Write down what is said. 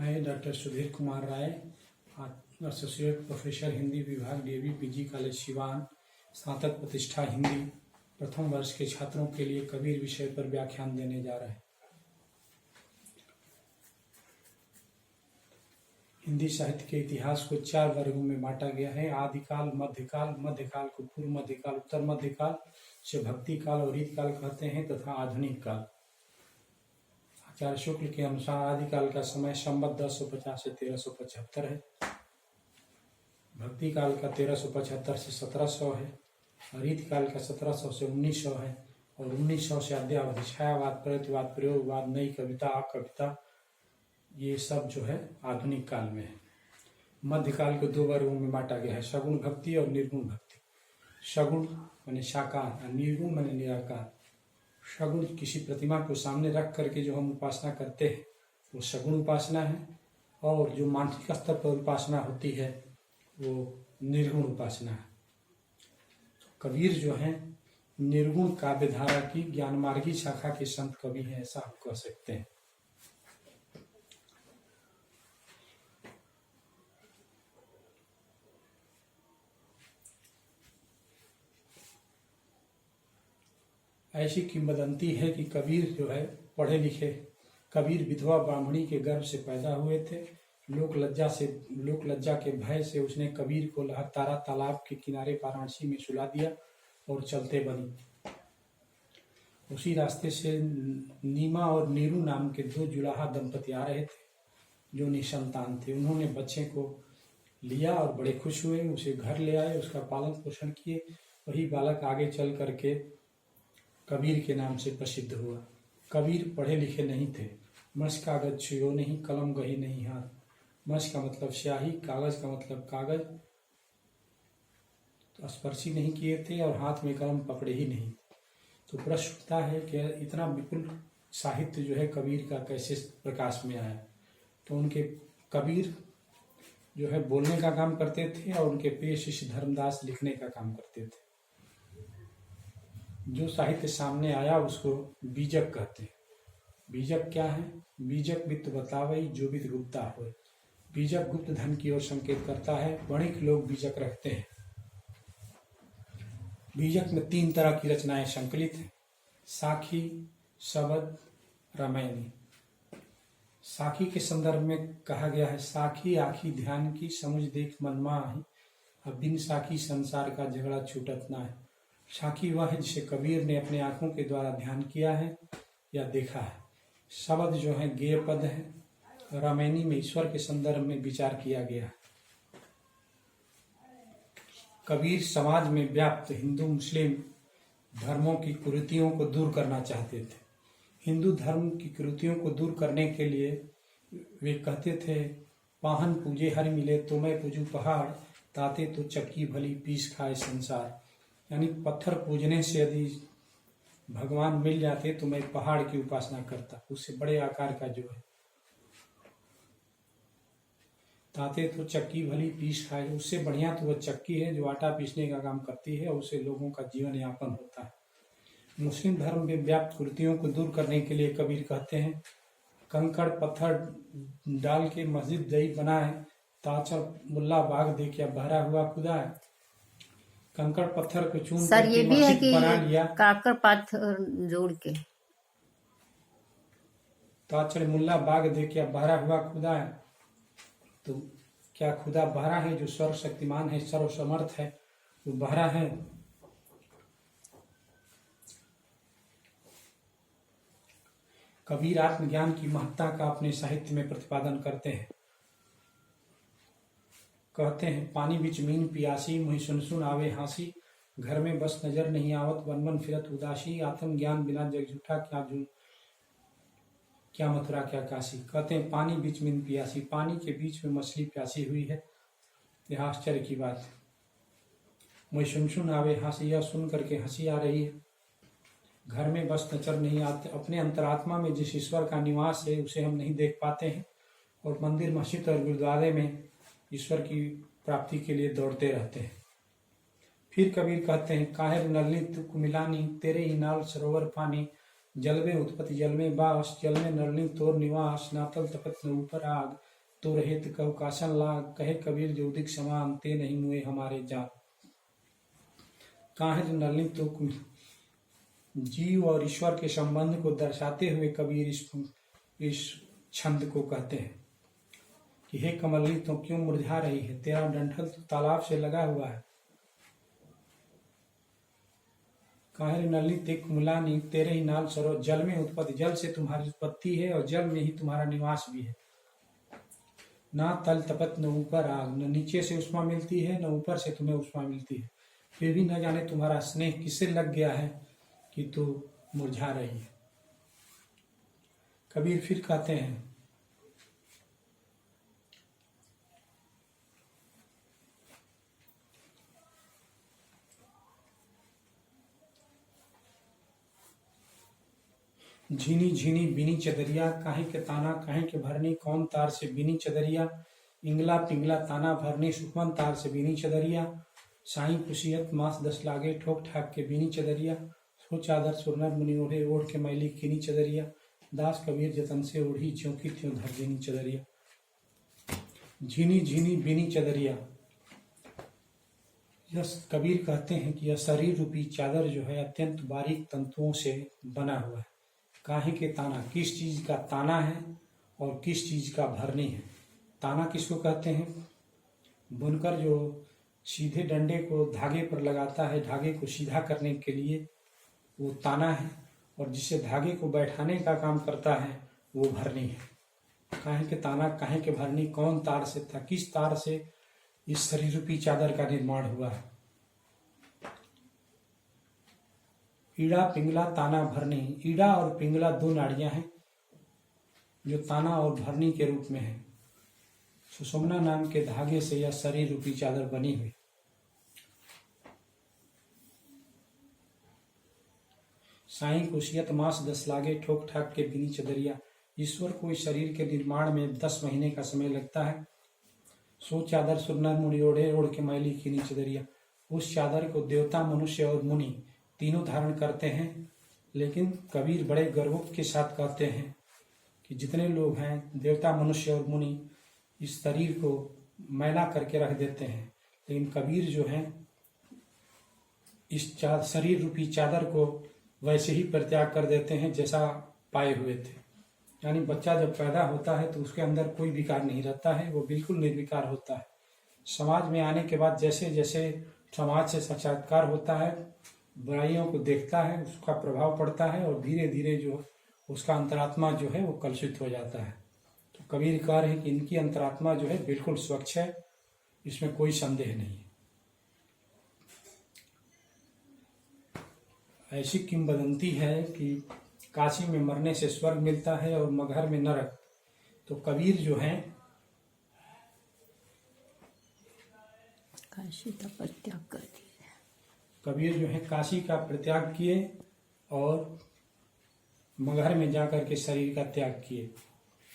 मैं doctor Sudhir Kumar Rai, associate professor Hindi विभाग, DAV PG college Siwan, स्नातक प्रतिष्ठा हिंदी प्रथम वर्ष के छात्रों के लिए कबीर विषय पर व्याख्यान देने जा रहे हैं। हिंदी साहित्य के इतिहास को 4 वर्गों में बांटा गया है। आदिकाल, मध्यकाल, मध्यकाल को पूर्व मध्यकाल, उत्तर मध्यकाल से भक्ति काल और रीतकाल कहते हैं तथा आधुनिक काल। आचार्य शुक्ल के अनुसार आदिकाल का समय संवत 1050 से 1375 है। भक्ति काल का 1375 से 1700 है। रीतकाल का 1700 से 1900 है और 1900 से अद्यावधि छायावाद, प्रगतिवाद, प्रयोगवाद, नई कविता, कविता, ये सब जो है आधुनिक काल में है। मध्यकाल को 2 वर्गों में बांटा गया है, सगुण भक्ति और निर्गुण भक्ति। सगुण माने साकार और निर्गुण माने निराकार। सगुण किसी प्रतिमा को सामने रख करके जो हम उपासना करते हैं वो सगुण उपासना है, और जो मानसिक स्तर पर उपासना होती है वो निर्गुण उपासना है। कबीर जो है निर्गुण काव्यधारा की ज्ञानमार्गी शाखा के संत कवि हैं, ऐसा हम कह सकते हैं। ऐसी किंवदंती है कि कबीर जो है पढ़े लिखे, कबीर विधवा ब्राह्मणी के गर्भ से पैदा हुए थे। लोक लज्जा के भय से उसने कबीर को लहरतारा तालाब के किनारे वाराणसी में सुला दिया और चलते बनी। उसी रास्ते से नीमा और नीरू नाम के 2 जुलाहा दंपति आ रहे थे जो निसंतान थे। उन्होंने बच्चे को लिया और बड़े खुश हुए, उसे घर ले आए, उसका पालन पोषण किए। वही बालक आगे चल करके कबीर के नाम से प्रसिद्ध हुआ। कबीर पढ़े लिखे नहीं थे। मस कागज छुयो नहीं, कलम गही नहीं हाथ। मस का मतलब स्याही, कागज का मतलब कागज तो स्पर्शी नहीं किए थे और हाथ में कलम पकड़े ही नहीं। तो प्रश्न उठता है कि इतना विपुल साहित्य जो है कबीर का कैसे प्रकाश में आया। तो उनके कबीर जो है बोलने का काम करते थे और उनके प्रिय शिष्य धर्मदास लिखने का काम करते थे। जो साहित्य सामने आया उसको बीजक कहते हैं। बीजक क्या है? बीजक वित्त बतावई जो वित्त गुप्ता हो। बीजक गुप्त धन की ओर संकेत करता है। वणिक लोग बीजक रखते हैं। बीजक में 3 तरह की रचनाएं संकलित हैं: साखी, शबद, रामायणी। साखी के संदर्भ में कहा गया है, साखी आखी ध्यान की, समझ देख मन माहि, अब बिन साखी संसार का झगड़ा छूटत ना है। साखी वह है जिसे कबीर ने अपने आंखों के द्वारा ध्यान किया है या देखा है। शब्द जो है गेय पद है। रामायणी में ईश्वर के संदर्भ में विचार किया गया है। कबीर समाज में व्याप्त हिंदू मुस्लिम धर्मों की कुरीतियों को दूर करना चाहते थे। हिंदू धर्म की कुरीतियों को दूर करने के लिए वे कहते थे, पाहन पूजे हर मिले तो मैं पूजू पहाड़, ताते तो चक्की भली पीस खाए संसार। यानी पत्थर पूजने से यदि भगवान मिल जाते तो मैं पहाड़ की उपासना करता, उससे बड़े आकार का जो है। ताते तो चक्की भली पीस खाए, उससे बढ़िया तो वह चक्की है जो आटा पीसने का काम करती है, उससे लोगों का जीवन यापन होता है। मुस्लिम धर्म में व्याप्त कुरीतियों को दूर करने के लिए कबीर कहते हैं, कंकड़ पत्थर डाल के मस्जिद दई बनाए, ताचर मुल्ला बाग दे क्या बहरा हुआ खुदा है। कंकड़ पत्थर को चून सर ये भी है कि बना लिया, काकर पत्थर जोड़ के। ताचर मुल्ला बाग दे क्या बहरा हुआ खुदा है। तो क्या खुदा बहरा है? जो सर्वशक्तिमान है, सर्वसमर्थ है, वो बहरा है। कबीर आत्मज्ञान की महत्ता का अपने साहित्य में प्रतिपादन करते हैं। कहते हैं, पानी बिच मीन पियासी, मुहि सुन सुन आवे हासी, घर में बस नजर नहीं आवत, वन वन फिरत उदासी, आत्मज्ञान बिना जग झूठा, क्या मथुरा क्या काशी। कहते हैं, पानी बीच मीन पियासी, पानी के बीच में मछली प्यासी हुई है। यह आश्चर्य की बात है। मुहि सुन सुन आवे हासी, यह सुन करके हंसी आ रही है। घर में बस नजर नहीं आते, अपने अंतरात्मा में जिस ईश्वर का निवास है उसे हम नहीं देख पाते हैं, और मंदिर, मस्जिद और गुरुद्वारे में ईश्वर की प्राप्ति के लिए दौड़ते रहते हैं। फिर कबीर कहते हैं, काहिर नलनी तुक मिलानी, तेरे ही नाल सरोवर पानी, जल में उत्पत्ति जल में बास, जल में नलनी तोर निवास, नातल तपत न ऊपर आग, तो रहे कहु कासन लाग, कहे कबीर जो दिक समान, ते नहीं मुए हमारे जान। काहे नलिनी तो जीव और ईश्वर के संबंध को दर्शाते हुए कबीर इस छंद को कहते हैं कि हे कमली तो क्यों मुरझा रही है, तेरा डंठल तो तालाब से लगा हुआ है। काहे नलिनी ते कुमलानी, तेरे ही नाल सरो, जल में उत्पत्ति, जल से तुम्हारी उत्पत्ति है और जल में ही तुम्हारा निवास भी है। ना तल तपत न ऊपर आग, न नीचे से उष्मा मिलती है न ऊपर से तुम्हें उष्मा मिलती है, फिर भी न जाने तुम्हारा स्नेह किससे लग गया है कि तू मुरझा रही है। कबीर फिर कहते हैं झीनी झीनी बिनी चदरिया, काहे के ताना काहे के भरनी, कौन तार से बिनी चदरिया, इंगला पिंगला ताना भरनी, सुखमन तार से बिनी चदरिया, साई कुशियत मास 10 लागे, ठोक ठाक के बिनी चदरिया, सो चादर सुरनर मुनि ओढ़े, ओढ़ के मैली किनी चदरिया, दास कबीर जतन से ओढ़ी, ज्यों की त्यों धर देनी चदरिया। झीनी झीनी बिनी चदरिया, यह कबीर कहते हैं कि यह शरीर रूपी चादर जो है अत्यंत बारीक तंतुओं से बना हुआ है। काहे के ताना, किस चीज का ताना है और किस चीज का भरनी है। ताना किसको कहते हैं? बुनकर जो सीधे डंडे को धागे पर लगाता है, धागे को सीधा करने के लिए, वो ताना है, और जिससे धागे को बैठाने का काम करता है वो भरनी है। काहे के ताना काहे के भरनी, कौन तार से था, किस तार से इस शरीर रूपी चादर का निर्माण हुआ है। ईड़ा पिंगला ताना भरनी, ईड़ा और पिंगला 2 नाड़ियां हैं जो ताना और भरनी के रूप में है। सुषुम्ना नाम के धागे से यह शरीर रूपी चादर बनी हुई। साई कुशियत मास 10 लागे, ठोक ठाक के बिनी चदरिया, ईश्वर को इस शरीर के निर्माण में 10 महीने का समय लगता है। सो चादर सुरनर मुनि ओढ़े, ओढ़ के मैली किनी चदरिया, उस चादर को देवता मनुष्य और मुनि तीनों धारण करते हैं। लेकिन कबीर बड़े गर्व के साथ कहते हैं कि जितने लोग हैं देवता मनुष्य और मुनि इस शरीर को मैला करके रख देते हैं, लेकिन कबीर जो है इस शरीर रूपी चादर को वैसे ही परित्याग कर देते हैं जैसा पाए हुए थे। यानी बच्चा जब पैदा होता है तो उसके अंदर कोई विकार नहीं रहता है, वो बिल्कुल निर्विकार होता है। समाज में आने के बाद जैसे जैसे समाज से साक्षात्कार होता है, बुराइयों को देखता है, उसका प्रभाव पड़ता है और धीरे धीरे जो उसका अंतरात्मा जो है वो कलुषित हो जाता है। तो कबीर कह रहे हैं कि इनकी अंतरात्मा जो है बिल्कुल स्वच्छ है, इसमें कोई संदेह नहीं है। ऐसी किंवदंती है कि काशी में मरने से स्वर्ग मिलता है और मगहर में नरक। तो कबीर जो है काशी का परित्याग कर दिया, कबीर जो है काशी का परित्याग किए और मगहर में जाकर के शरीर का त्याग किए।